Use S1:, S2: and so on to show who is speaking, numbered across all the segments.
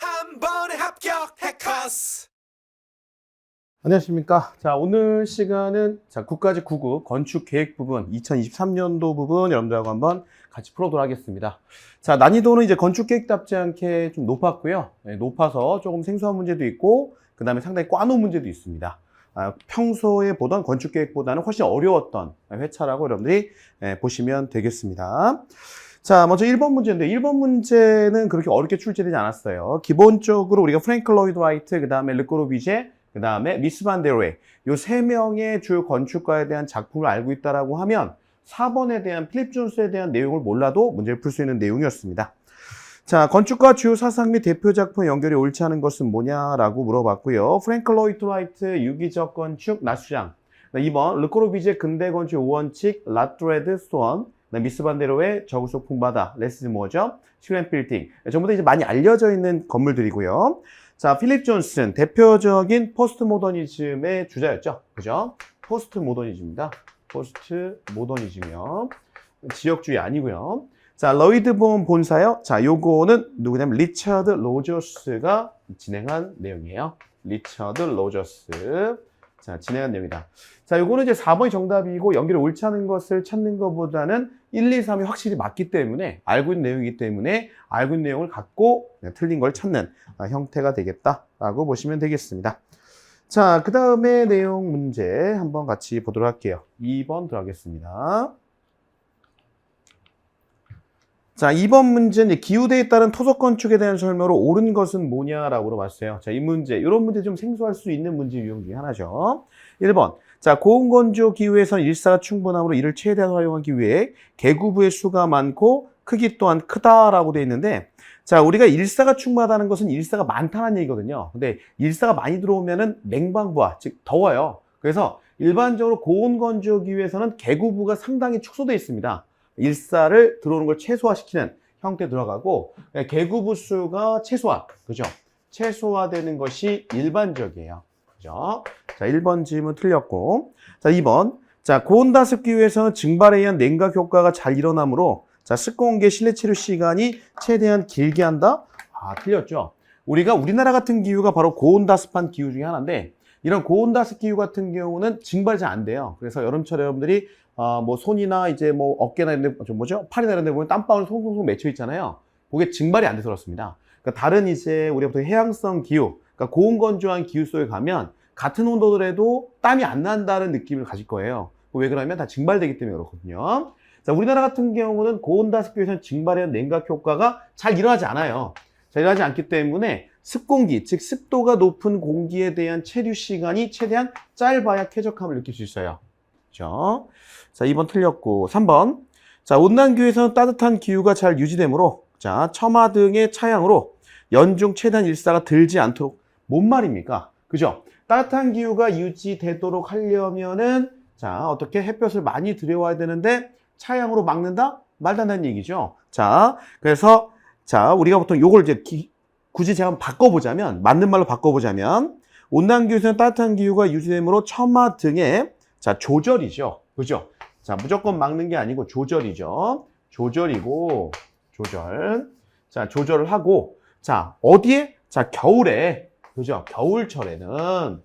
S1: 한 번에 합격 해커스.
S2: 안녕하십니까. 자, 오늘 시간은 국가직 9급 건축 계획 부분, 2023년도 부분 여러분들하고 한번 같이 풀어보도록 하겠습니다. 자, 난이도는 이제 건축 계획답지 않게 좀 높았고요. 네, 높아서 조금 생소한 문제도 있고, 그 다음에 상당히 꽈놓은 문제도 있습니다. 평소에 보던 건축 계획보다는 훨씬 어려웠던 회차라고 여러분들이 보시면 되겠습니다. 자, 먼저 1번 문제인데 1번 문제는 그렇게 어렵게 출제되지 않았어요. 기본적으로 우리가 프랭크 로이드 라이트, 그 다음에 르 꼬르비제, 그 다음에 미스 반 데르 웨이 이 세 명의 주요 건축가에 대한 작품을 알고 있다라고 하면 4번에 대한 필립 존스에 대한 내용을 몰라도 문제를 풀 수 있는 내용이었습니다. 자, 건축가 주요 사상 및 대표 작품 연결이 옳지 않은 것은 뭐냐라고 물어봤고요. 프랭크 로이드 라이트 유기적 건축 낮수장, 2번 르 꼬르비제 근대 건축 5원칙 라트레드 스토언, 미스 반 데르 웨이 저구 속 풍바다 레스 모어죠 시그랜 빌딩, 전부 다 이제 많이 알려져 있는 건물들이고요. 자, 필립 존슨 대표적인 포스트 모더니즘의 주자였죠. 그죠? 포스트 모더니즘입니다. 포스트 모더니즘이요. 지역주의 아니고요. 자, 러이드 본 본사요. 자, 요거는 누구냐면 리처드 로저스가 진행한 내용이에요. 리처드 로저스. 자, 진행한 내용이다. 자, 요거는 이제 4번이 정답이고 연결이 옳지 않은 것을 찾는 것보다는 1, 2, 3이 확실히 맞기 때문에 알고 있는 내용이기 때문에 알고 있는 내용을 갖고 틀린 걸 찾는 형태가 되겠다라고 보시면 되겠습니다. 자, 그 다음에 내용 문제 한번 같이 보도록 할게요. 2번 들어가겠습니다. 자, 2번 문제는 기후대에 따른 토속 건축에 대한 설명으로 옳은 것은 뭐냐라고 물어봤어요. 자, 이 문제, 이런 문제 좀 생소할 수 있는 문제 유형 중에 하나죠. 1번. 자, 고온건조 기후에서는 일사가 충분함으로 이를 최대한 활용하기 위해 계구부의 수가 많고 크기 또한 크다라고 되어 있는데, 자, 우리가 일사가 충분하다는 것은 일사가 많다는 얘기거든요. 근데 일사가 많이 들어오면은 냉방부하, 즉 더워요. 그래서 일반적으로 고온건조 기후에서는 계구부가 상당히 축소되어 있습니다. 일사를 들어오는 걸 최소화시키는 형태 들어가고 계구부 수가 최소화, 그죠? 최소화되는 것이 일반적이에요. 그죠? 자, 1번 질문 틀렸고. 자, 2번. 자, 고온다습 기후에서는 증발에 의한 냉각 효과가 잘 일어나므로 자, 습공기의 실내 체류 시간이 최대한 길게 한다? 아, 틀렸죠. 우리나라 같은 기후가 바로 고온다습한 기후 중에 하나인데 이런 고온다습 기후 같은 경우는 증발이 잘 안 돼요. 그래서 여름철에 여러분들이 뭐 손이나 이제 뭐 어깨나 이런 데, 팔이나 이런 데 보면 땀방울이 송송송 맺혀 있잖아요. 그게 증발이 안 돼서 그렇습니다. 그러니까 다른 이제 우리가 보통 해양성 기후, 그러니까 고온건조한 기후 속에 가면 같은 온도더라도 땀이 안 난다는 느낌을 가질 거예요. 왜 그러냐면 다 증발되기 때문에 그렇거든요. 자, 우리나라 같은 경우는 고온다습 기후에서는 증발에 대한 냉각 효과가 잘 일어나지 않아요. 잘 일어나지 않기 때문에 습공기, 즉 습도가 높은 공기에 대한 체류 시간이 최대한 짧아야 쾌적함을 느낄 수 있어요. 그렇죠? 자, 2번 틀렸고 3번. 자, 온난기후에서는 따뜻한 기후가 잘 유지되므로 자, 처마 등의 차양으로 연중 최대한 일사가 들지 않도록 뭔 말입니까? 그죠? 따뜻한 기후가 유지되도록 하려면은 자, 어떻게 햇볕을 많이 들여와야 되는데 차양으로 막는다? 말도 안 되는 얘기죠. 자, 그래서 자, 우리가 보통 요걸 이제 굳이 제가 한번 바꿔보자면, 맞는 말로 바꿔보자면 온난기후에서는 따뜻한 기후가 유지되므로 처마 등의 자, 조절이죠. 그죠? 자, 무조건 막는 게 아니고 조절이죠. 조절이고, 조절. 자, 조절을 하고, 자, 어디에? 자, 겨울에. 그죠? 겨울철에는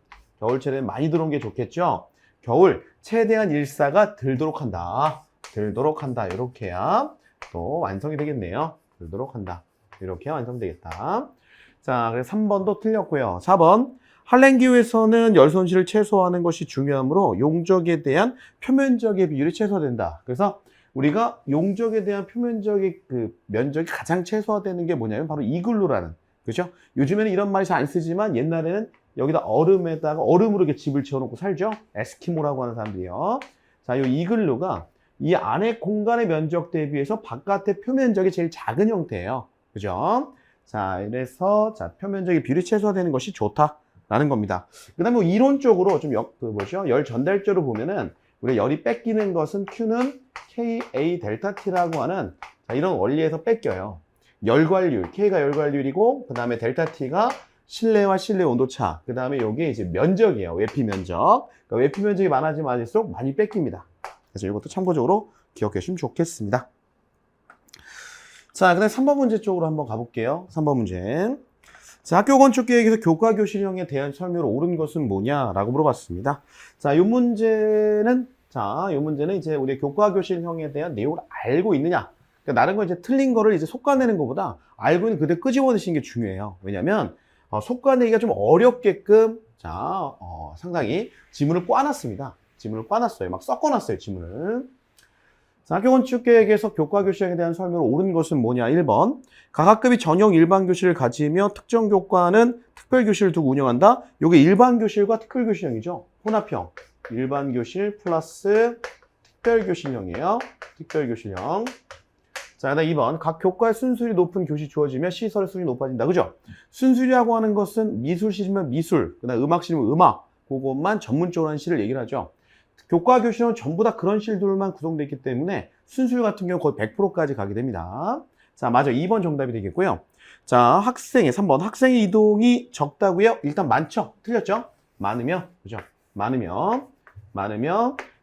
S2: 많이 들어온 게 좋겠죠? 겨울, 최대한 일사가 들도록 한다. 들도록 한다. 이렇게 해야 또 완성이 되겠네요. 들도록 한다. 이렇게 완성되겠다. 자, 그래서 3번도 틀렸고요. 4번. 한랭기후에서는 열 손실을 최소화하는 것이 중요하므로 용적에 대한 표면적의 비율이 최소화된다. 그래서 우리가 용적에 대한 표면적의 그 면적이 가장 최소화되는 게 뭐냐면 바로 이글루라는, 그죠? 요즘에는 이런 말이 잘 안 쓰지만 옛날에는 여기다 얼음으로 이렇게 집을 지어놓고 살죠? 에스키모라고 하는 사람들이요. 자, 이 이글루가 이 안에 공간의 면적 대비해서 바깥의 표면적이 제일 작은 형태예요. 그죠? 자, 그래서 자, 표면적의 비율이 최소화되는 것이 좋다. 라는 겁니다. 그 다음에 이론적으로 좀 열 전달적으로 보면은 우리가 열이 뺏기는 것은 Q는 KA 델타 T라고 하는 자, 이런 원리에서 뺏겨요. 열관율, K가 열관율이고 그 다음에 델타 T가 실내와 실내 온도차, 그 다음에 이게 이제 면적이에요. 외피 면적. 그러니까 외피 면적이 많아지면 많을수록 많이 뺏깁니다. 그래서 이것도 참고적으로 기억해 주시면 좋겠습니다. 자, 그 다음에 3번 문제 쪽으로 한번 가볼게요. 3번 문제. 자, 학교 건축 계획에서 교과 교실형에 대한 설명으로 옳은 것은 뭐냐라고 물어봤습니다. 자, 요 문제는 이제 우리 교과 교실형에 대한 내용을 알고 있느냐. 그러니까 다른 거 이제 틀린 거를 이제 속아내는 것보다 알고 있는 그대로 끄집어내시는 게 중요해요. 왜냐면 속아내기가 좀 어렵게끔 상당히 지문을 꽈놨습니다. 지문을 꽈놨어요. 막 섞어놨어요, 지문을. 자, 학교 건축 계획에서 교과 교실형에 대한 설명으로 옳은 것은 뭐냐? 1번. 각 학급이 전용 일반 교실을 가지며 특정 교과는 특별 교실을 두고 운영한다. 요게 일반 교실과 특별 교실형이죠. 혼합형. 일반 교실 플러스 특별 교실형이에요. 특별 교실형. 자, 그다음 2번. 각 교과의 순수율이 높은 교실이 주어지며 시설의 수준이 높아진다. 그죠? 순수율이라고 하는 것은 미술실이면 미술, 그다음 음악실이면 음악, 그것만 전문적으로 하는 실을 얘기를 하죠. 교과 교실은 전부 다 그런 실들만 구성되어 있기 때문에 순수율 같은 경우 거의 100%까지 가게 됩니다. 자, 맞아. 2번 정답이 되겠고요. 자, 3번. 학생의 이동이 적다고요? 일단 많죠? 틀렸죠? 많으면, 그죠? 많으면.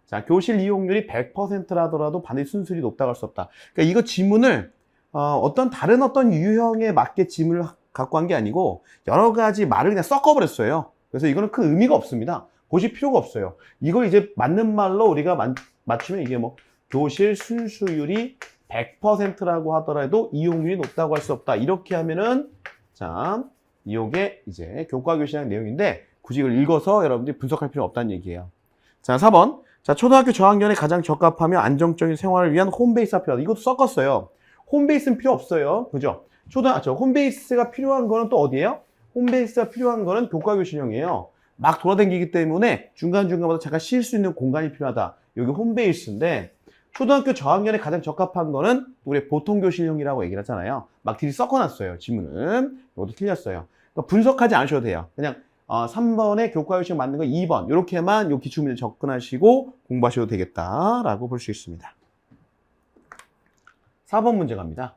S2: 자, 교실 이용률이 100%라더라도 반드시 순수율이 높다고 할 수 없다. 그러니까 이거 지문을 다른 어떤 유형에 맞게 지문을 갖고 한 게 아니고 여러 가지 말을 그냥 섞어버렸어요. 그래서 이거는 큰 의미가 없습니다. 보실 필요가 없어요. 이걸 이제 맞는 말로 우리가 맞추면 이게 뭐 교실 순수율이 100%라고 하더라도 이용률이 높다고 할 수 없다. 이렇게 하면은 자, 이게 이제 교과 교실형 내용인데 굳이 이걸 읽어서 여러분들이 분석할 필요 없다는 얘기예요. 자, 4번. 자, 초등학교 저학년에 가장 적합하며 안정적인 생활을 위한 홈베이스가 필요하다. 이것도 섞었어요. 홈베이스는 필요 없어요. 그죠? 홈베이스가 필요한 거는 또 어디예요? 홈베이스가 필요한 거는 교과 교실형이에요. 막 돌아다니기 때문에 중간중간마다 잠깐 쉴 수 있는 공간이 필요하다. 여기 홈베이스인데 초등학교 저학년에 가장 적합한 거는 우리 보통교실형이라고 얘기를 하잖아요. 막 뒤에 섞어놨어요. 지문은. 이것도 틀렸어요. 그러니까 분석하지 않으셔도 돼요. 그냥 3번에 교과교실형 맞는 거 2번 이렇게만 요 기출문제 접근하시고 공부하셔도 되겠다라고 볼 수 있습니다. 4번 문제 갑니다.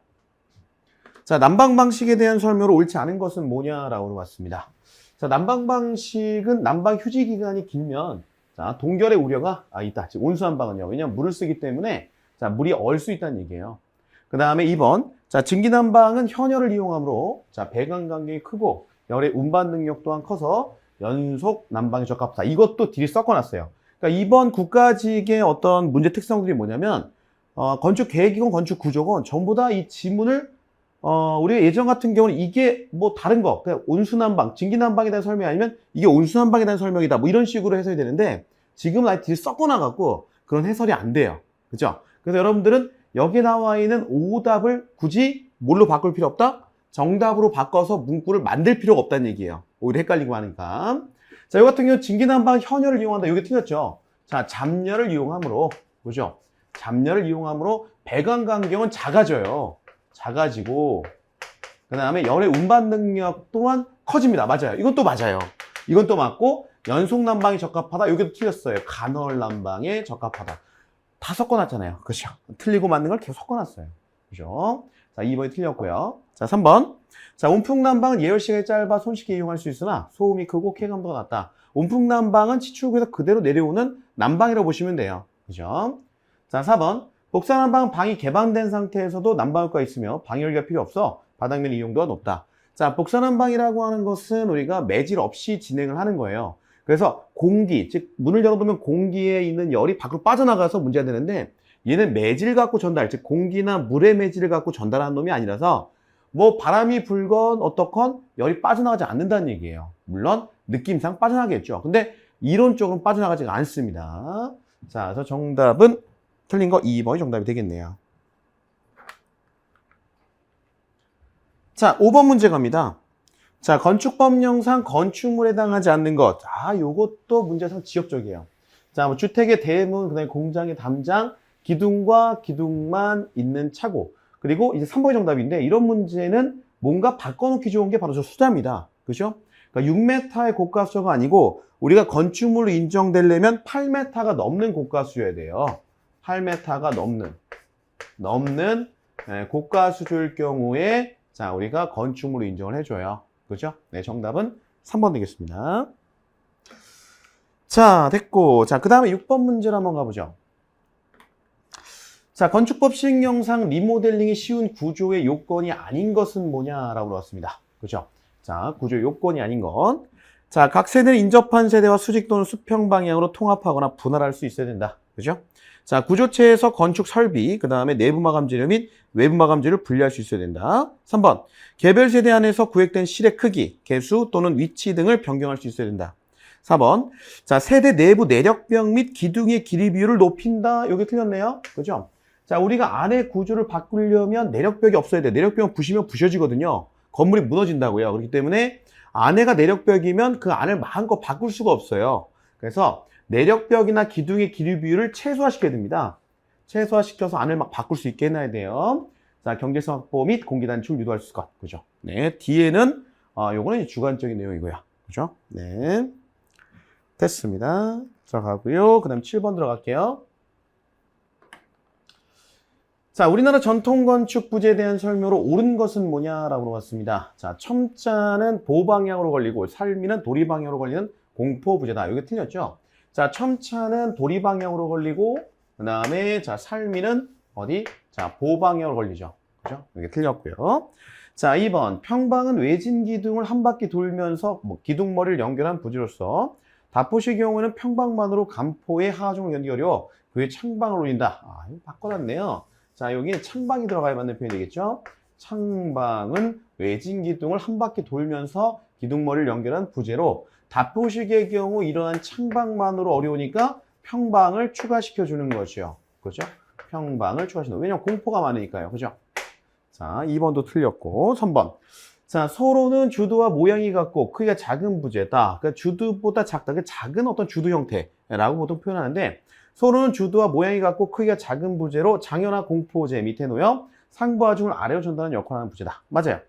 S2: 자, 난방 방식에 대한 설명으로 옳지 않은 것은 뭐냐라고 물어봤습니다. 자, 난방 방식은 난방 휴지 기간이 길면 자, 동결의 우려가 있다. 즉 온수난방은요. 왜냐하면 물을 쓰기 때문에 자, 물이 얼 수 있다는 얘기예요. 그 다음에 2번. 자, 증기난방은 현열을 이용하므로 자, 배관 간격이 크고 열의 운반 능력 또한 커서 연속 난방에 적합하다. 이것도 뒤에 섞어놨어요. 그러니까 이번 국가직의 어떤 문제 특성들이 뭐냐면 건축 계획이건 건축 구조건 전부 다 이 지문을 우리가 예전 같은 경우는 이게 뭐 다른 거, 그냥 온수난방, 증기난방에 대한 설명이 아니면 이게 온수난방에 대한 설명이다. 뭐 이런 식으로 해석이 되는데 지금은 아예 뒤에 섞어놔갖고 그런 해설이 안 돼요. 그죠? 그래서 여러분들은 여기에 나와 있는 오답을 굳이 뭘로 바꿀 필요 없다? 정답으로 바꿔서 문구를 만들 필요가 없다는 얘기예요. 오히려 헷갈리고 하니까. 자, 이 같은 경우 증기난방 현열을 이용한다. 여기 틀렸죠? 자, 잡열을 이용함으로, 그죠? 잡열을 이용함으로 배관 간격은 작아져요. 작아지고 그 다음에 열의 운반 능력 또한 커집니다. 맞아요. 이건 또 맞아요. 이건 또 맞고 연속 난방에 적합하다. 여기도 틀렸어요. 간헐 난방에 적합하다. 다 섞어놨잖아요. 그렇죠? 틀리고 맞는 걸 계속 섞어놨어요. 그죠? 자, 2번이 틀렸고요. 자, 3번. 자, 온풍난방은 예열 시간이 짧아 손쉽게 이용할 수 있으나 소음이 크고 쾌감도가 낮다. 온풍난방은 시출구에서 그대로 내려오는 난방이라고 보시면 돼요. 그죠? 자, 4번. 복사난방은 방이 개방된 상태에서도 난방효과가 있으며 방열기가 필요 없어 바닥면 이용도가 높다. 자, 복사난방이라고 하는 것은 우리가 매질 없이 진행을 하는 거예요. 그래서 공기, 즉 문을 열어두면 공기에 있는 열이 밖으로 빠져나가서 문제가 되는데 얘는 매질 갖고 전달, 즉 공기나 물의 매질을 갖고 전달하는 놈이 아니라서 뭐 바람이 불건 어떻건 열이 빠져나가지 않는다는 얘기예요. 물론 느낌상 빠져나가겠죠. 근데 이론적으로는 빠져나가지가 않습니다. 자, 그래서 정답은 틀린 거 2번이 정답이 되겠네요. 자, 5번 문제 갑니다. 자, 건축법령상 건축물에 해당하지 않는 것. 자, 요것도 문제상 지역적이에요. 자, 뭐 주택의 대문, 그다음에 공장의 담장, 기둥과 기둥만 있는 차고. 그리고 이제 3번이 정답인데 이런 문제는 뭔가 바꿔놓기 좋은 게 바로 저 수자입니다. 그죠? 그러니까 6m의 고가수가 아니고 우리가 건축물로 인정되려면 8m가 넘는 고가수여야 돼요. 8m가 넘는 고가수조일 경우에 자, 우리가 건축물로 인정을 해줘요. 그죠? 네, 정답은 3번 되겠습니다. 자, 됐고. 자, 그 다음에 6번 문제로 한번 가보죠. 자, 건축법 시행령상 리모델링이 쉬운 구조의 요건이 아닌 것은 뭐냐라고 물어봤습니다. 그죠? 자, 구조 요건이 아닌 건. 자, 각 세대는 인접한 세대와 수직 또는 수평 방향으로 통합하거나 분할할 수 있어야 된다. 그죠? 자, 구조체에서 건축 설비, 그 다음에 내부 마감 재료 및 외부 마감 재료를 분리할 수 있어야 된다. 3번, 개별 세대 안에서 구획된 실의 크기, 개수 또는 위치 등을 변경할 수 있어야 된다. 4번, 자, 세대 내부 내력벽 및 기둥의 길이 비율을 높인다. 여기 틀렸네요. 그죠? 자, 우리가 안에 구조를 바꾸려면 내력벽이 없어야 돼. 내력벽은 부시면 부셔지거든요. 건물이 무너진다고요. 그렇기 때문에 안에가 내력벽이면 그 안을 마음껏 바꿀 수가 없어요. 그래서 내력벽이나 기둥의 길이 비율을 최소화시켜야 됩니다. 최소화시켜서 안을 막 바꿀 수 있게 해놔야 돼요. 자, 경제성 확보 및 공기 단축을 유도할 수 있을 것. 그죠? 네, 뒤에는 요거는 주관적인 내용이고요. 그죠? 네, 됐습니다. 들어가고요. 그다음 7번 들어갈게요. 자, 우리나라 전통 건축 부재에 대한 설명으로 옳은 것은 뭐냐라고 물어봤습니다. 자, 첨자는 보방향으로 걸리고 살미는 도리방향으로 걸리는 공포 부재다. 이게 틀렸죠? 자, 첨차는 도리방향으로 걸리고 그다음에 자, 살미는 어디? 자, 보방향으로 걸리죠. 그죠? 이게 틀렸고요. 자, 2번. 평방은 외진 기둥을 한 바퀴 돌면서 기둥머리를 연결한 부지로서 다포시의 경우에는 평방만으로 간포의 하중을 견디기 어려워 그의 창방을 올린다. 아, 이거 바꿔놨네요. 자, 여기 창방이 들어가야 맞는 표현이 되겠죠? 창방은 외진 기둥을 한 바퀴 돌면서 기둥머리를 연결한 부재로 다포식의 경우 이러한 창방만으로 어려우니까 평방을 추가시켜 주는 거죠. 그죠? 평방을 추가시켜. 왜냐면 공포가 많으니까요. 그죠? 자, 2번도 틀렸고 3번. 자, 서로는 주도와 모양이 같고 크기가 작은 부재다. 그러니까 주도보다 작다. 그 작은 어떤 주도 형태라고 보통 표현하는데 서로는 주도와 모양이 같고 크기가 작은 부재로 장여나 공포재 밑에 놓여 상부 하중을 아래로 전달하는 역할을 하는 부재다. 맞아요.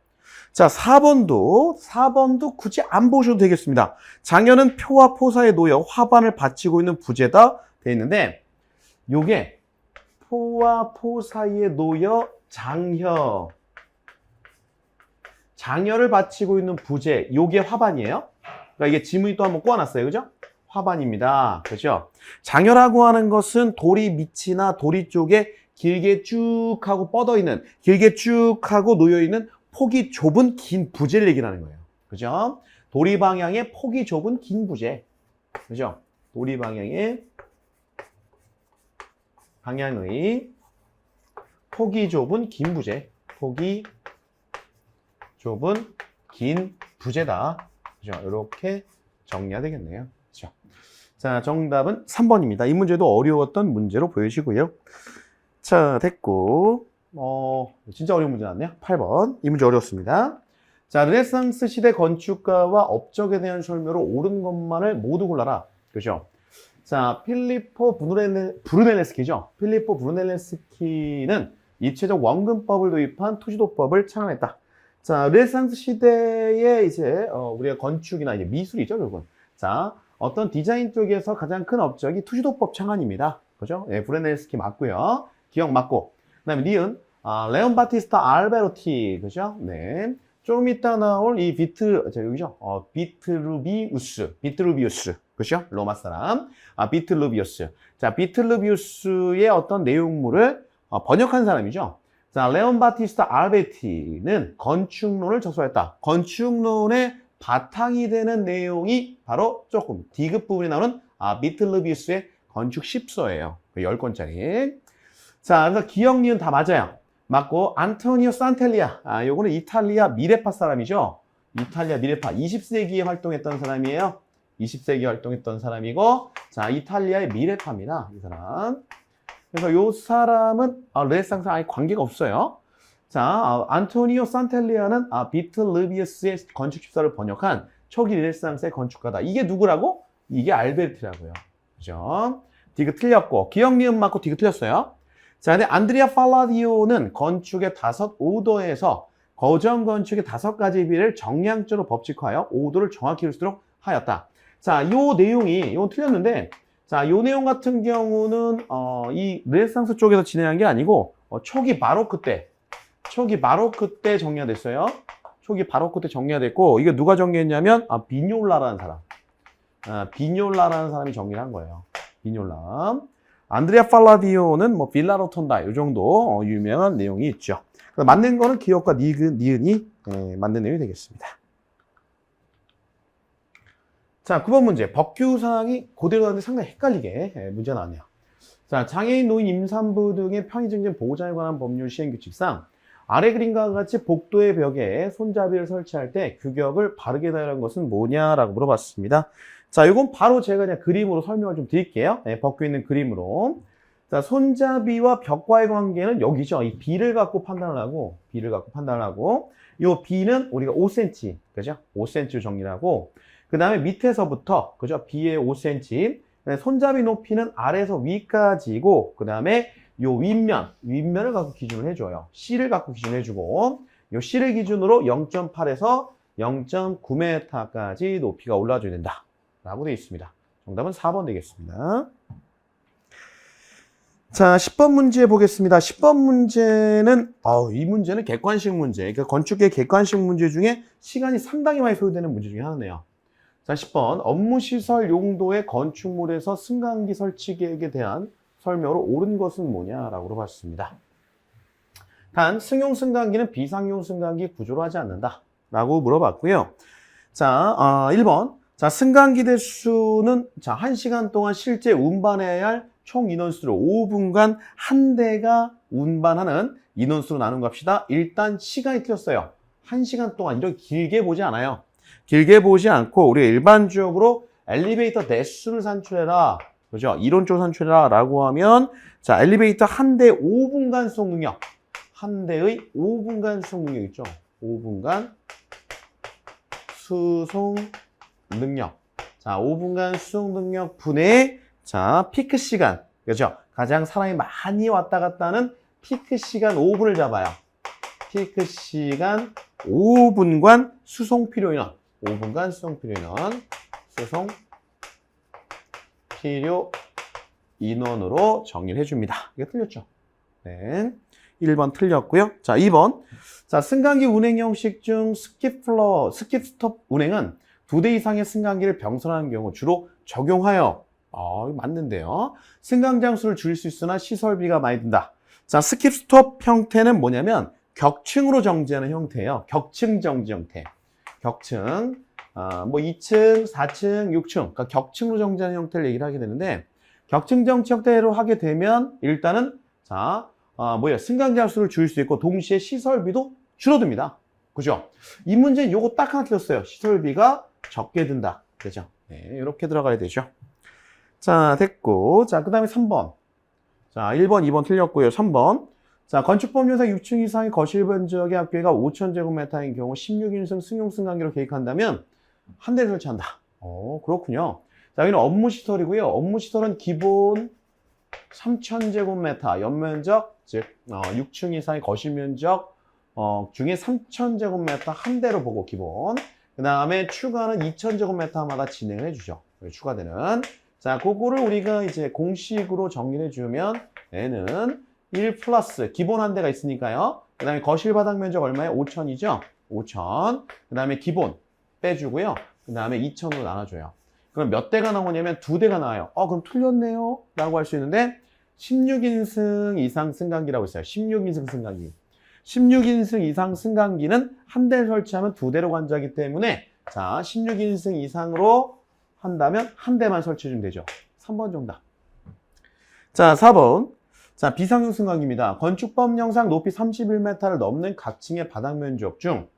S2: 자, 4번도 굳이 안 보셔도 되겠습니다. 장여는 표와 포 사이에 놓여 화반을 받치고 있는 부재다 되어 있는데 요게 포와 포 사이에 놓여 장여를 받치고 있는 부재, 요게 화반이에요. 그러니까 이게 지문이 또 한번 꼬아놨어요. 그죠? 화반입니다. 그죠? 장여라고 하는 것은 도리 밑이나 도리 쪽에 길게 쭉 하고 뻗어 있는, 길게 쭉 하고 놓여 있는 폭이 좁은 긴 부재를 얘기하는 거예요. 그죠? 도리 방향의 폭이 좁은 긴 부재. 그죠? 도리 방향의 폭이 좁은 긴 부재. 폭이 좁은 긴 부재다. 그죠? 이렇게 정리가 되겠네요. 그죠? 자, 정답은 3번입니다. 이 문제도 어려웠던 문제로 보여지고요. 자, 됐고. 진짜 어려운 문제 나왔네요. 8번. 이 문제 어려웠습니다. 자, 르네상스 시대 건축가와 업적에 대한 설명으로 옳은 것만을 모두 골라라. 그죠? 자, 필리포 브루넬레스키죠. 필리포 브루넬레스키는 입체적 원근법을 도입한 투시도법을 창안했다. 자, 르네상스 시대에 이제 우리가 건축이나 이제 미술이죠, 결국은. 자, 어떤 디자인 쪽에서 가장 큰 업적이 투시도법 창안입니다. 그죠? 네, 브루넬레스키 맞고요. 기억 맞고. 그다음에 니은 레온 바티스타 알베로티, 그죠? 네. 좀 이따 나올 이 여기죠? 비트루비우스, 그죠? 로마 사람. 비트루비우스. 자, 비트루비우스의 어떤 내용물을 번역한 사람이죠. 자, 레온 바티스타 알베티는 건축론을 저서했다. 건축론의 바탕이 되는 내용이 바로 조금 D급 부분에 나오는 비트루비우스의 건축 10서예요. 10권짜리. 자, 그래서 기억, 니은 다 맞아요. 맞고, 안토니오 산텔리아. 요거는 이탈리아 미레파 사람이죠. 이탈리아 미레파. 20세기에 활동했던 사람이에요. 20세기에 활동했던 사람이고, 자, 이탈리아의 미레파입니다. 이 사람. 그래서 요 사람은 르네상스 아예 관계가 없어요. 자, 안토니오 산텔리아는 비트루비우스의 건축 10서를 번역한 초기 르네상스의 건축가다. 이게 누구라고? 이게 알베르티라고요. 그죠? 디귿 틀렸고, 기억, 니은 맞고 디귿 틀렸어요. 자, 근데 안드레아 팔라디오는 건축의 5 오더에서 거정 건축의 5가지 비례를 정량적으로 법칙화하여 오더를 정확히 이룰수록 하였다. 자, 요 내용이, 이건 틀렸는데, 자, 요 내용 같은 경우는, 이 르네상스 쪽에서 진행한 게 아니고, 초기 바로크 때 정리가 됐어요. 초기 바로크 때 정리가 됐고, 이게 누가 정리했냐면, 비뇰라라는 사람. 비뇰라라는 사람이 정리를 한 거예요. 비뇰라. 안드레아 팔라디오는 빌라로톤다, 이 정도 유명한 내용이 있죠. 맞는 거는 기억과 니은이 맞는 내용이 되겠습니다. 자, 9번 문제. 법규사항이 그대로 하는데 상당히 헷갈리게 문제가 나왔네요. 자, 장애인, 노인, 임산부 등의 편의증진 보호자에 관한 법률 시행규칙상 아래 그림과 같이 복도의 벽에 손잡이를 설치할 때 규격을 바르게 달라는 것은 뭐냐라고 물어봤습니다. 자, 이건 바로 제가 그냥 그림으로 설명을 좀 드릴게요. 네, 법규에 있는 그림으로. 자, 손잡이와 벽과의 관계는 여기죠. 이 B를 갖고 판단을 하고, 이 B는 우리가 5cm, 그죠? 5cm로 정리를 하고, 그 다음에 밑에서부터, 그죠? B의 5cm, 손잡이 높이는 아래에서 위까지고, 그 다음에 요 윗면을 갖고 기준을 해줘요. C를 갖고 기준을 해주고, 요 C를 기준으로 0.8에서 0.9m까지 높이가 올라줘야 된다. 라고 되어 있습니다. 정답은 4번 되겠습니다. 자, 10번 문제 보겠습니다. 10번 문제는, 이 문제는 객관식 문제. 그러니까 건축계 객관식 문제 중에 시간이 상당히 많이 소요되는 문제 중에 하나네요. 자, 10번. 업무시설 용도의 건축물에서 승강기 설치 계획에 대한 설명으로 옳은 것은 뭐냐라고 물어봤습니다. 단, 승용 승강기는 비상용 승강기 구조로 하지 않는다. 라고 물어봤고요. 자, 1번. 자, 승강기 대수는, 자, 1시간 동안 실제 운반해야 할 총 인원수를 5분간 한 대가 운반하는 인원수로 나눈 겁시다. 일단 시간이 틀렸어요. 1시간 동안 이렇게 길게 보지 않아요. 길게 보지 않고 우리가 일반적으로 엘리베이터 대수를 산출해라. 그죠? 이론적으로 산출해라 라고 하면, 자, 엘리베이터 한 대 5분간 수송 능력. 한 대의 5분간 수송 능력 있죠? 5분간 수송 능력. 자, 5분간 수송 능력 분의, 자, 피크 시간. 그죠? 가장 사람이 많이 왔다 갔다 하는 피크 시간 5분을 잡아요. 피크 시간 5분간 수송 필요 인원. 5분간 수송 필요 인원. 수송 필요 인원으로 정리를 해줍니다. 이게 틀렸죠? 네. 1번 틀렸고요. 자, 2번. 자, 승강기 운행 형식 중 스킵스톱 운행은 2대 이상의 승강기를 병선하는 경우 주로 적용하여, 이거 맞는데요. 승강 장수를 줄일 수 있으나 시설비가 많이 든다. 자, 스킵스톱 형태는 뭐냐면 격층으로 정지하는 형태예요. 격층 정지 형태. 격층. 뭐 2층, 4층, 6층. 그러니까 격층으로 정지하는 형태를 얘기를 하게 되는데, 격층 정지 형태로 하게 되면 일단은, 자, 승강 장수를 줄일 수 있고 동시에 시설비도 줄어듭니다. 그죠? 이 문제는 요거 딱 하나 틀렸어요. 시설비가 적게 든다. 그죠? 네, 이렇게 들어가야 되죠. 자, 됐고. 자, 그 다음에 3번. 자, 1번, 2번 틀렸고요. 3번. 자, 건축법률상 6층 이상의 거실 면적의 합계가 5,000제곱미터인 경우 16인승 승용 승강기로 계획한다면 한 대를 설치한다. 그렇군요. 자, 여기는 업무시설이고요. 업무시설은 기본 3,000제곱미터 연면적, 즉 6층 이상의 거실 면적 중에 3,000제곱미터 한 대로 보고 기본. 그 다음에 추가는 2,000제곱미터마다 진행을 해주죠. 추가되는. 자, 그거를 우리가 이제 공식으로 정리를 해주면 얘는 1 플러스 기본 한 대가 있으니까요. 그 다음에 거실 바닥 면적 얼마예요? 5,000이죠? 5,000. 그 다음에 기본 빼주고요. 그 다음에 2,000으로 나눠줘요. 그럼 몇 대가 나오냐면 2대가 나와요. 그럼 틀렸네요? 라고 할 수 있는데 16인승 이상 승강기라고 있어요. 16인승 승강기. 16인승 이상 승강기는 한 대를 설치하면 2대로 관주하기 때문에, 자, 16인승 이상으로 한다면 한 대만 설치해주면 되죠. 3번 정답. 자, 4번. 자, 비상용 승강기입니다. 건축법령상 높이 31m를 넘는 각 층의 바닥 면적 중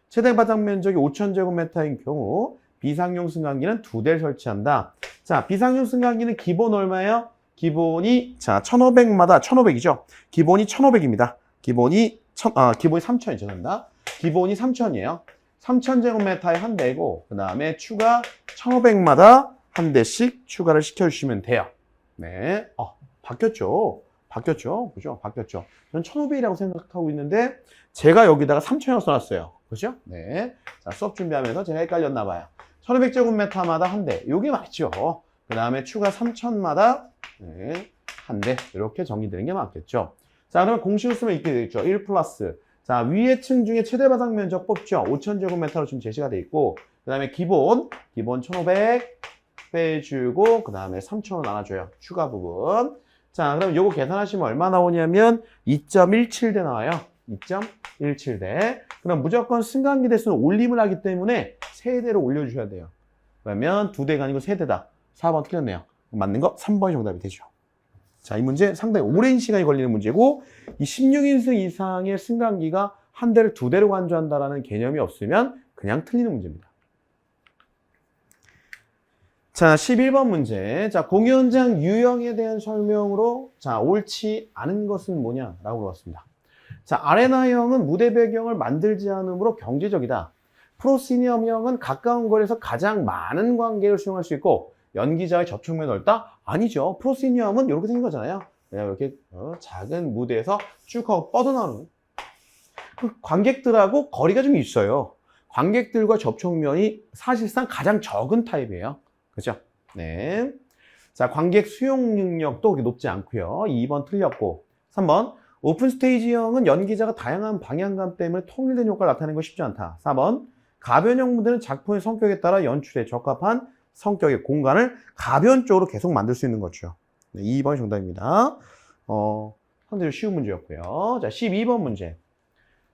S2: 최대 바닥 면적이 5,000제곱미터인 경우 비상용 승강기는 2대를 설치한다. 자, 비상용 승강기는 기본 얼마예요? 기본이, 자, 1,500마다 1,500이죠. 기본이 1,500입니다. 기본이 3,000이죠. 죄송합니다. 기본이 3,000이에요. 3,000제곱미터에 한 대고, 그 다음에 추가 1,500마다 한 대씩 추가를 시켜주시면 돼요. 네. 바뀌었죠. 그죠? 바뀌었죠. 저는 1,500이라고 생각하고 있는데, 제가 여기다가 3,000이라고 써놨어요. 그죠? 네. 자, 수업 준비하면서 제가 헷갈렸나봐요. 1,500제곱미터마다 한 대. 요게 맞죠. 그 다음에 추가 3,000마다 네, 한 대. 이렇게 정리되는 게 맞겠죠. 자, 그러면 공식을 쓰면 이렇게 되겠죠. 1 플러스. 자, 위의 층 중에 최대 바닥 면적 뽑죠. 5,000제곱미터로 지금 제시가 돼 있고, 그 다음에 기본 1,500 빼주고, 그 다음에 3,000원 나눠줘요. 추가 부분. 자, 그럼 요거 계산하시면 얼마 나오냐면 2.17대 나와요. 2.17대. 그럼 무조건 승강기 대수는 올림을 하기 때문에 3대로 올려주셔야 돼요. 그러면 2대가 아니고 3대다. 4번 틀렸네요. 맞는 거 3번이 정답이 되죠. 자, 이 문제 상당히 오랜 시간이 걸리는 문제고 이 16인승 이상의 승강기가 한 대를 2대로 간주한다라는 개념이 없으면 그냥 틀리는 문제입니다. 자, 11번 문제. 자, 공연장 유형에 대한 설명으로 자, 옳지 않은 것은 뭐냐라고 물었습니다. 자, 아레나형은 무대 배경을 만들지 않으므로 경제적이다. 프로시니엄형은 가까운 거리에서 가장 많은 관객을 수용할 수 있고 연기자의 접촉면이 넓다? 아니죠. 프로시니엄은 이렇게 생긴 거잖아요. 그냥 이렇게 작은 무대에서 쭉 하고 뻗어나오는 그 관객들하고 거리가 좀 있어요. 관객들과 접촉면이 사실상 가장 적은 타입이에요. 그죠? 네. 자, 관객 수용 능력도 그렇게 높지 않고요. 2번 틀렸고. 3번. 오픈 스테이지형은 연기자가 다양한 방향감 때문에 통일된 효과를 나타내는 거 쉽지 않다. 4번. 가변형 무대는 작품의 성격에 따라 연출에 적합한 성격의 공간을 가변적으로 계속 만들 수 있는 거죠. 네, 2번이 정답입니다. 상당히 쉬운 문제였고요. 자, 12번 문제.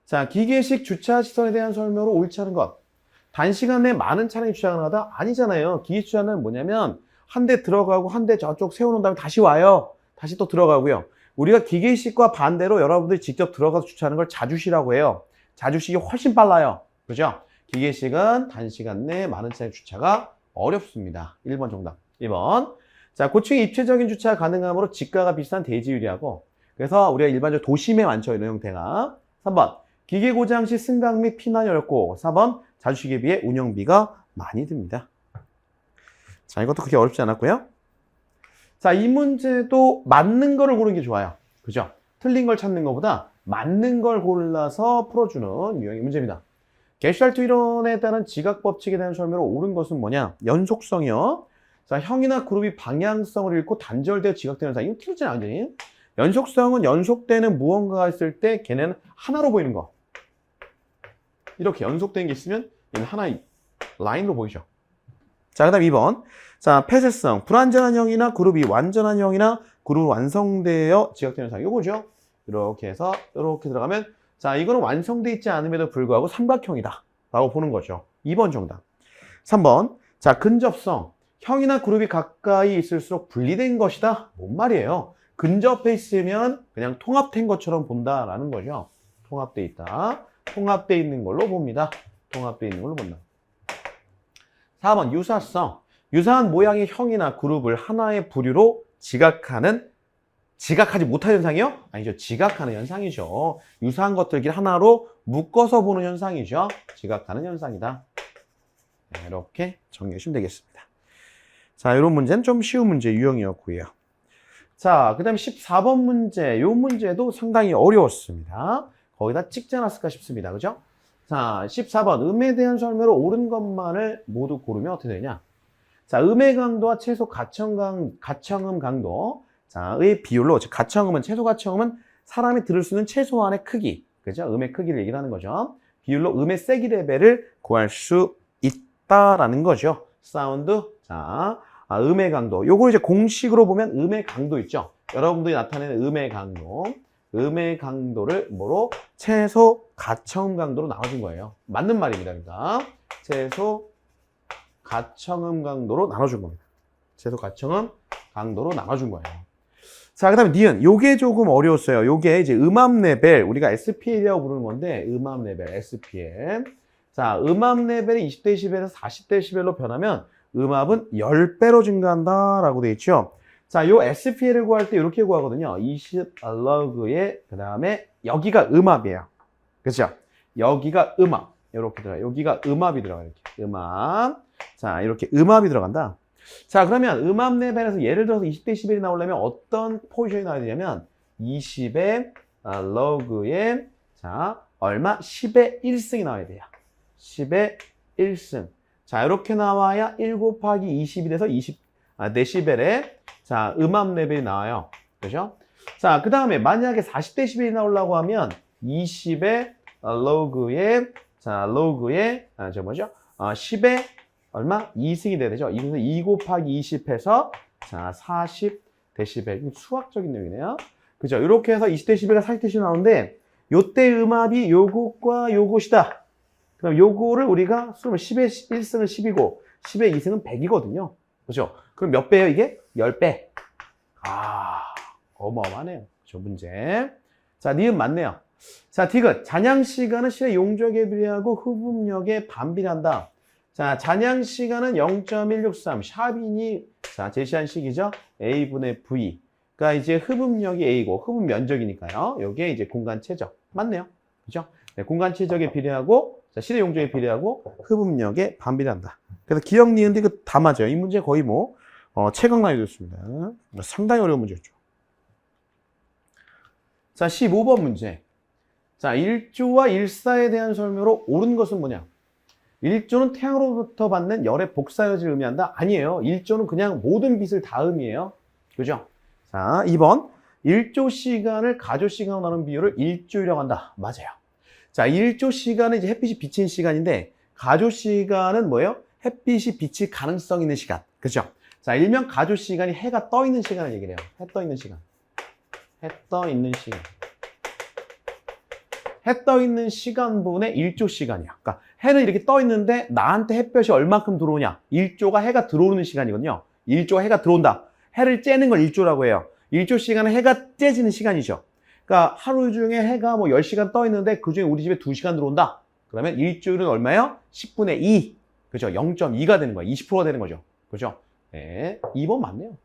S2: 자, 기계식 주차 시설에 대한 설명으로 옳지 않은 것. 단시간 내에 많은 차량이 주차 가능하다? 아니잖아요. 기계 주차는 뭐냐면 한 대 들어가고 한 대 저쪽 세워놓은 다음에 다시 와요. 다시 또 들어가고요. 우리가 기계식과 반대로 여러분들이 직접 들어가서 주차하는 걸 자주식이라고 해요. 자주식이 훨씬 빨라요. 그죠? 기계식은 단시간 내에 많은 차량 주차가 어렵습니다. 1번 정답. 2번. 자, 고층 입체적인 주차가 가능하므로 지가가 비싼 대지유리하고 그래서 우리가 일반적으로 도심에 많죠. 이런 형태가. 3번. 기계 고장 시 승강 및 피난이 어렵고 4번. 자주식에 비해 운영비가 많이 듭니다. 자, 이것도 그렇게 어렵지 않았고요. 자, 이 문제도 맞는 거를 고르는 게 좋아요. 그죠? 틀린 걸 찾는 것보다 맞는 걸 골라서 풀어주는 유형의 문제입니다. 게슈탈트 이론에 따른 지각 법칙에 대한 설명으로 옳은 것은 뭐냐? 연속성이요. 자, 형이나 그룹이 방향성을 잃고 단절되어 지각되는 현상. 이거 틀리지 않아요. 연속성은 연속되는 무언가가 있을 때 걔네는 하나로 보이는 거. 이렇게 연속된 게 있으면 얘는 하나의 라인으로 보이죠. 자, 그 다음 2번. 자, 폐쇄성. 불완전한 형이나 그룹이 완전한 형이나 그룹 완성되어 지각되는 현상. 요거죠. 이렇게 해서 이렇게 들어가면 자, 이거는 완성되어 있지 않음에도 불구하고 삼각형이다 라고 보는 거죠. 2번 정답. 3번. 자, 근접성. 형이나 그룹이 가까이 있을수록 분리된 것이다. 뭔 말이에요? 근접해 있으면 그냥 통합된 것처럼 본다라는 거죠. 통합돼 있다. 통합돼 있는 걸로 봅니다. 통합돼 있는 걸로 본다. 4번. 유사성. 유사한 모양의 형이나 그룹을 하나의 부류로 지각하지 못할 현상이요? 아니죠. 지각하는 현상이죠. 유사한 것들끼리 하나로 묶어서 보는 현상이죠. 지각하는 현상이다. 네, 이렇게 정리하시면 되겠습니다. 자, 이런 문제는 좀 쉬운 문제 유형이었고요. 자, 그 다음에 14번 문제. 이 문제도 상당히 어려웠습니다. 거기다 찍지 않았을까 싶습니다. 그죠? 자, 14번. 음에 대한 설명으로 옳은 것만을 모두 고르면 어떻게 되냐? 자, 음의 강도와 최소 가청음 강도. 자, 의 비율로, 즉, 가청음은, 최소 가청음은 사람이 들을 수 있는 최소한의 크기. 그죠? 음의 크기를 얘기를 하는 거죠. 비율로 음의 세기 레벨을 구할 수 있다라는 거죠. 사운드. 자, 음의 강도. 요걸 이제 공식으로 보면 음의 강도 있죠? 여러분들이 나타내는 음의 강도. 음의 강도를 뭐로? 최소 가청음 강도로 나눠준 거예요. 맞는 말입니다. 그러니까. 최소 가청음 강도로 나눠준 겁니다. 최소 가청음 강도로 나눠준 거예요. 자, 그 다음에 니은. 요게 조금 어려웠어요. 요게 이제 음압 레벨. 우리가 SPL이라고 부르는 건데, 음압 레벨, SPL. 자, 음압 레벨이 20dB에서 40dB로 변하면 음압은 10배로 증가한다. 라고 되어 있죠. 자, 요 SPL을 구할 때 이렇게 구하거든요. 20log의, 그 다음에 여기가 음압이에요. 그렇죠? 여기가 음압. 이렇게 들어가요. 여기가 음압이 들어가요. 이렇게. 음압. 자, 이렇게 음압이 들어간다. 자, 그러면 음압 레벨에서 예를 들어서 20dB이 나오려면 어떤 포지션이 나와야 되냐면 20의 log의 자, 얼마? 10의 1승이 나와야 돼요. 10의 1승. 자, 이렇게 나와야 1 곱하기 20이 돼서 20데시벨의 자, 음압 레벨이 나와요. 그죠? 자, 그 다음에 만약에 40dB이 나오려고 하면 20의 log의 자, log의 저 뭐죠? 10의 얼마? 2승이 돼야 되죠. 이것은 2 곱하기 20 해서 자, 40dB. 수학적인 내용이네요. 그죠? 이렇게 해서 20dB가 40dB 나오는데 요때 음압이 요것과 요것이다. 그럼 요거를 우리가 10의 1승은 10이고 10의 2승은 100이거든요. 그죠? 그럼 몇 배예요, 이게? 10배. 아, 어마어마하네요. 저 문제. 자, 니은 맞네요. 자, 디귿. 잔향 시간은 실의 용적에 비례하고 흡음력에 반비례한다. 자, 잔향 시간은 0.163. 샤빈이 자, 제시한 식이죠. A분의 V. 그러니까 이제 흡음력이 A고 흡음 면적이니까요. 요게 이제 공간 최적. 맞네요. 그죠? 네, 공간 최적에 비례하고 자, 실의 용적에 비례하고 흡음력에 반비례한다. 그래서 기억 니은데 이거 다 맞아요. 이 문제 거의 뭐 최강 난이도였습니다. 상당히 어려운 문제였죠. 자, 15번 문제. 자, 1조와 1사에 대한 설명으로 옳은 것은 뭐냐? 1조는 태양으로부터 받는 열의 복사여지를 의미한다? 아니에요. 1조는 그냥 모든 빛을 다 의미해요. 그죠? 자, 2번. 1조 시간을 가조 시간으로 나눈 비율을 1조이라고 한다. 맞아요. 자, 1조 시간은 이제 햇빛이 비치는 시간인데, 가조 시간은 뭐예요? 햇빛이 비칠 가능성 있는 시간. 그죠? 자, 일명 가조 시간이 해가 떠 있는 시간을 얘기를 해요. 해 떠 있는 시간. 해 떠 있는 시간. 해 떠 있는 시간분의 1조 시간이야. 그러니까 해는 이렇게 떠 있는데 나한테 햇볕이 얼마큼 들어오냐? 1조가 해가 들어오는 시간이거든요. 1조가 해가 들어온다. 해를 째는 걸 1조라고 해요. 1조 시간은 해가 째지는 시간이죠. 그러니까 하루 중에 해가 뭐 10시간 떠 있는데 그중에 우리 집에 2시간 들어온다. 그러면 1조율은 얼마예요? 10분의 2. 그죠? 0.2가 되는 거예요. 20%가 되는 거죠. 그죠? 네. 2번 맞네요.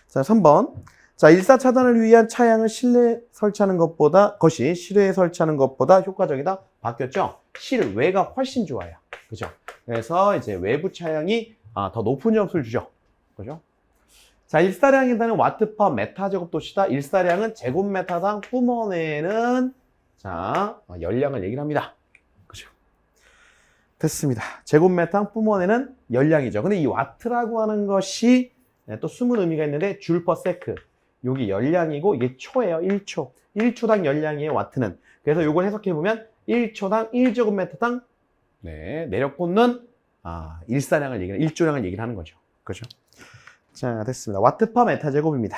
S2: 자, 3번. 자, 일사 차단을 위한 차양을 실내에 설치하는 것이 실외에 설치하는 것보다 효과적이다. 바뀌었죠? 실외가 훨씬 좋아요. 그죠? 그래서 이제 외부 차양이 더 높은 점수를 주죠. 그죠? 자, 일사량이라는 와트 퍼 메타 제곱도시다. 일사량은 제곱메타당 뿜어내는 자, 열량을 얘기를 합니다. 그죠? 됐습니다. 제곱메타당 뿜어내는 열량이죠. 근데 이 와트라고 하는 것이 또 숨은 의미가 있는데 줄 퍼 세크. 여기 열량이고 이게 초예요. 1초. 1초당 열량이에요. 와트는. 그래서 이걸 해석해보면 1초당 1제곱미터당 네, 내력 꽂는 일사량을 얘기하는 1조량을 얘기를 하는 거죠. 그죠? 자, 됐습니다. 와트 퍼 메타 제곱입니다.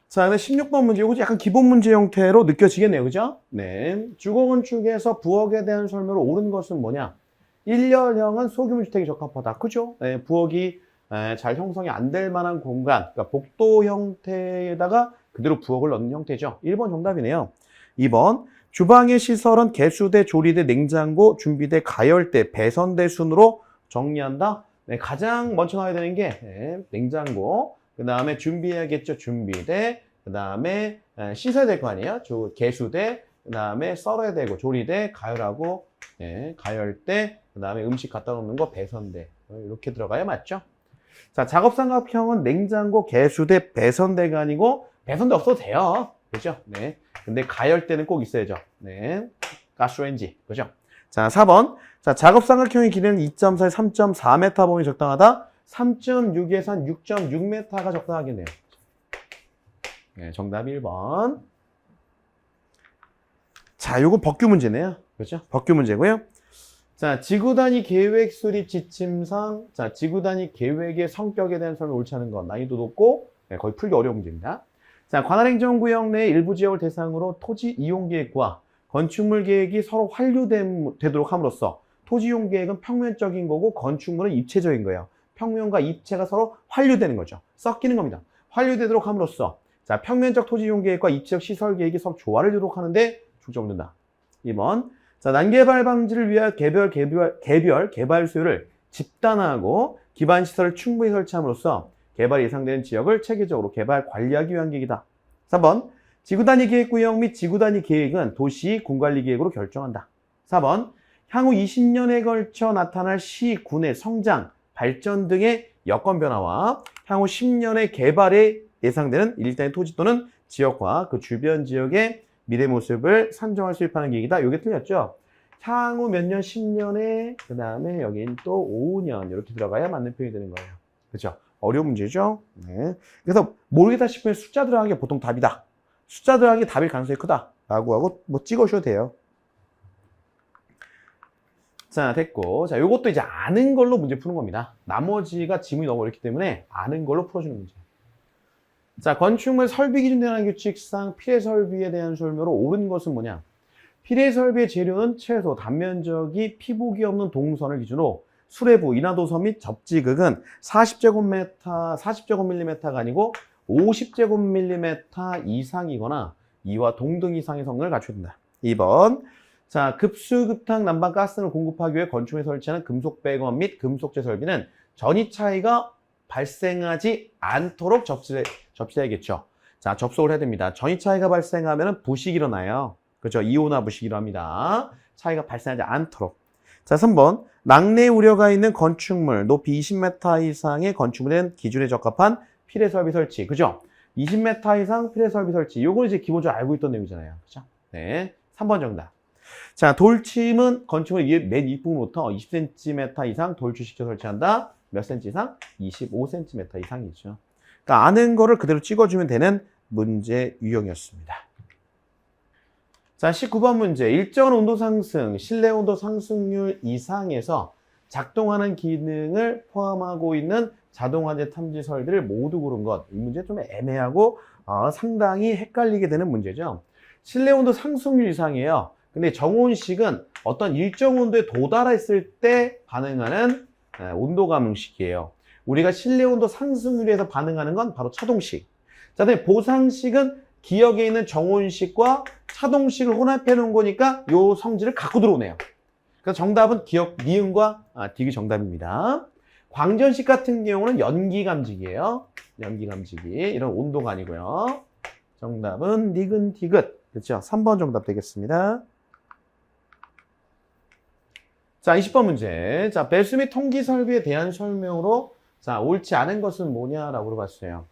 S2: 자, 근데 16번 문제, 이거 약간 기본 문제 형태로 느껴지겠네요. 그죠? 네. 주거건축에서 부엌에 대한 설명으로 옳은 것은 뭐냐? 1열형은 소규모 주택에 적합하다. 그죠? 네, 부엌이 잘 형성이 안 될 만한 공간, 그러니까 복도 형태에다가 그대로 부엌을 넣는 형태죠. 1번 정답이네요. 2번, 주방의 시설은 개수대, 조리대, 냉장고, 준비대, 가열대, 배선대 순으로 정리한다. 네, 가장 먼저 나와야 되는 게 냉장고, 그 다음에 준비해야겠죠. 준비대, 그 다음에 씻어야 될 거 아니에요. 개수대, 그 다음에 썰어야 되고, 조리대, 가열하고, 가열대, 그 다음에 음식 갖다 놓는 거 배선대. 이렇게 들어가야 맞죠? 자, 작업삼각형은 냉장고, 개수대, 배선대가 아니고 배선대 없어도 돼요. 그죠? 네. 근데 가열대는 꼭 있어야죠. 네. 가스레인지. 그죠? 자, 4번. 자, 작업삼각형의 길이는 2.4에 3.4m 범위 적당하다. 3.6에서 한 6.6m가 적당하겠네요. 네, 정답 1번. 자, 요거 법규 문제네요. 그렇죠? 법규 문제고요. 자, 지구단위 계획 수립 지침상, 자, 지구단위 계획의 성격에 대한 설명을 옳지 않은 건 난이도 높고, 네, 거의 풀기 어려운 문제입니다. 자, 관할행정구역 내 일부 지역을 대상으로 토지 이용 계획과 건축물 계획이 서로 환류되도록 함으로써 토지 이용 계획은 평면적인 거고 건축물은 입체적인 거예요. 평면과 입체가 서로 환류되는 거죠. 섞이는 겁니다. 환류되도록 함으로써 자, 평면적 토지 이용 계획과 입체적 시설 계획이 서로 조화를 이루도록 하는데 중점을 둔다. 2번. 자, 난개발 방지를 위한 개발 수요를 집단화하고 기반 시설을 충분히 설치함으로써 개발이 예상되는 지역을 체계적으로 개발 관리하기 위한 계획이다. 3번. 지구단위 계획구역 및 지구단위 계획은 도시 군관리 계획으로 결정한다. 4번. 향후 20년에 걸쳐 나타날 시, 군의 성장, 발전 등의 여건 변화와 향후 10년의 개발에 예상되는 일단의 토지 또는 지역과 그 주변 지역의 미래 모습을 산정할 수립하는 계획이다. 이게 틀렸죠? 향후 몇 년, 10년에, 그 다음에 여긴 또 5년, 이렇게 들어가야 맞는 표현이 되는 거예요. 그렇죠? 어려운 문제죠? 네. 그래서 모르겠다 싶으면 숫자 들어가는 게 보통 답이다. 숫자 들어가는 게 답일 가능성이 크다. 라고 하고, 뭐 찍으셔도 돼요. 자, 됐고. 자, 요것도 이제 아는 걸로 문제 푸는 겁니다. 나머지가 지문이 너무 어렵기 때문에 아는 걸로 풀어주는 문제. 자, 건축물 설비 기준 대한 규칙상 피해 설비에 대한 설명으로 옳은 것은 뭐냐? 피레 설비의 재료는 최소 단면적이 피복이 없는 동선을 기준으로 수레부, 인하도서 및 접지극은 40제곱밀리미터가 아니고 50제곱밀리미터 이상이거나 이와 동등 이상의 성능을 갖춰야 된다. 2번. 자, 급수급탕 난방 가스를 공급하기 위해 건축물에 설치하는 금속 배관 및 금속재 설비는 전이 차이가 발생하지 않도록 접수해야겠죠. 자, 접속을 해야 됩니다. 전이 차이가 발생하면 부식이 일어나요. 그렇죠. 이온화 부식이라고 합니다. 차이가 발생하지 않도록. 자, 3번. 낙뢰 우려가 있는 건축물, 높이 20m 이상의 건축물엔 기준에 적합한 피레 설비 설치. 그죠? 20m 이상 피레 설비 설치. 요거 이제 기본적으로 알고 있던 내용이잖아요. 그죠? 네. 3번 정답. 자, 돌침은 건축물 맨 윗부분부터 20cm 이상 돌출시켜 설치한다. 몇 cm 이상? 25cm 이상이죠. 그러니까 아는 거를 그대로 찍어주면 되는 문제 유형이었습니다. 자, 19번 문제. 일정한 온도 상승, 실내 온도 상승률 이상에서 작동하는 기능을 포함하고 있는 자동화재 탐지 설비를 모두 고른 것. 이 문제 좀 애매하고 상당히 헷갈리게 되는 문제죠. 실내 온도 상승률 이상이에요. 근데 정온식은 어떤 일정 온도에 도달했을 때 반응하는 온도 감응식이에요. 우리가 실내 온도 상승률에서 반응하는 건 바로 차동식. 자, 근데 보상식은 기역에 있는 정온식과 차동식을 혼합해 놓은 거니까 요 성질을 갖고 들어오네요. 그래서 정답은 기역 니은과 딕이 정답입니다. 광전식 같은 경우는 연기 감지기예요. 연기 감지기. 이런 온도가 아니고요. 정답은 니은 디귿. 그렇죠? 3번 정답 되겠습니다. 자, 20번 문제. 자, 배수 및 통기 설비에 대한 설명으로 자, 옳지 않은 것은 뭐냐라고 물어봤어요.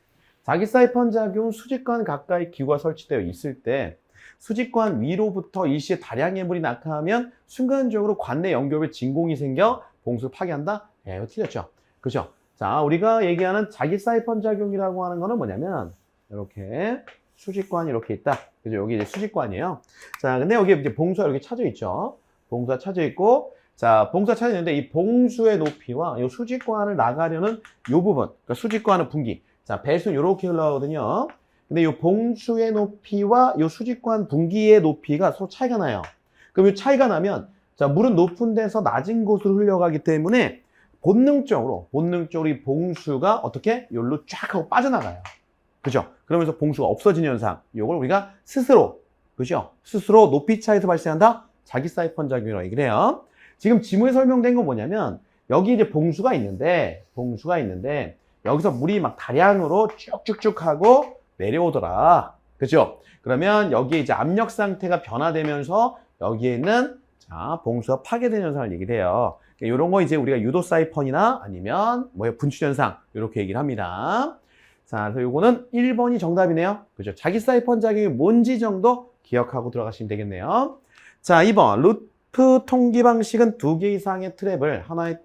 S2: 자기 사이펀 작용 수직관 가까이 기구가 설치되어 있을 때 수직관 위로부터 일시에 다량의 물이 낙하하면 순간적으로 관내 연결부에 진공이 생겨 봉수를 파괴한다? 예, 이거 틀렸죠. 그죠? 자, 우리가 얘기하는 자기 사이펀 작용이라고 하는 거는 뭐냐면 이렇게 수직관이 이렇게 있다. 그죠? 여기 이제 수직관이에요. 자, 근데 여기 이제 봉수가 이렇게 쳐져 있죠. 봉수가 쳐져 있고, 자, 봉수가 쳐져 있는데 이 봉수의 높이와 이 수직관을 나가려는 이 부분, 그러니까 수직관은 분기. 자, 배수는 이렇게 흘러가거든요. 근데 이 봉수의 높이와 이 수직관 분기의 높이가 서로 차이가 나요. 그럼 이 차이가 나면, 자, 물은 높은 데서 낮은 곳으로 흘러가기 때문에 본능적으로 이 봉수가 어떻게? 여기로 쫙 하고 빠져나가요. 그죠? 그러면서 봉수가 없어지는 현상. 이걸 우리가 스스로, 그죠? 스스로 높이 차에서 발생한다? 자기 사이펀 작용이라고 얘기를 해요. 지금 지문에 설명된 건 뭐냐면, 여기 이제 봉수가 있는데, 여기서 물이 막 다량으로 쭉쭉쭉 하고 내려오더라. 그죠? 그러면 여기에 이제 압력 상태가 변화되면서 여기에 있는 자, 봉수가 파괴되는 현상을 얘기를 해요. 이런 거 이제 우리가 유도 사이펀이나 아니면 분출 현상 이렇게 얘기를 합니다. 자, 그래서 요거는 1번이 정답이네요. 그죠? 자기 사이펀 작용이 뭔지 정도 기억하고 들어가시면 되겠네요. 자, 2번. 루프 통기 방식은 2개 이상의 트랩을 하나의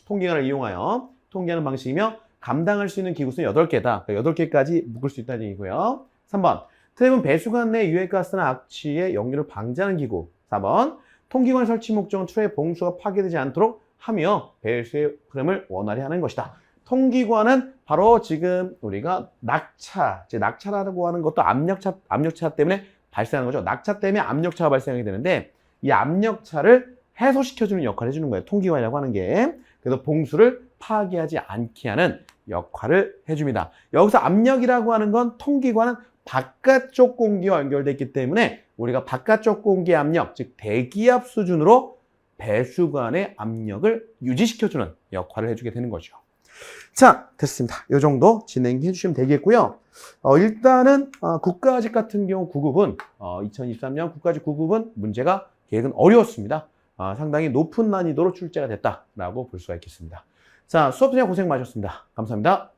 S2: 통기관을 이용하여 통기하는 방식이며 감당할 수 있는 기구수는 8개다. 8개까지 묶을 수 있다는 얘기고요. 3번. 트랩은 배수관 내 유해가스나 악취의 역류를 방지하는 기구. 4번. 통기관 설치 목적은 트랩 봉수가 파괴되지 않도록 하며 배수의 흐름을 원활히 하는 것이다. 통기관은 바로 지금 우리가 낙차라고 하는 것도 압력차 때문에 발생하는 거죠. 낙차 때문에 압력차가 발생하게 되는데 이 압력차를 해소시켜주는 역할을 해주는 거예요. 통기관이라고 하는 게. 그래서 봉수를 파괴하지 않게 하는 역할을 해줍니다. 여기서 압력이라고 하는 건 통기관은 바깥쪽 공기와 연결되어 있기 때문에 우리가 바깥쪽 공기의 압력, 즉 대기압 수준으로 배수관의 압력을 유지시켜주는 역할을 해주게 되는 거죠. 자, 됐습니다. 이 정도 진행해 주시면 되겠고요. 일단은 국가직 같은 경우 9급은 2023년 국가직 9급은 문제가 계획은 어려웠습니다. 상당히 높은 난이도로 출제가 됐다라고 볼 수가 있겠습니다. 자, 수업 진행 고생 많으셨습니다. 감사합니다.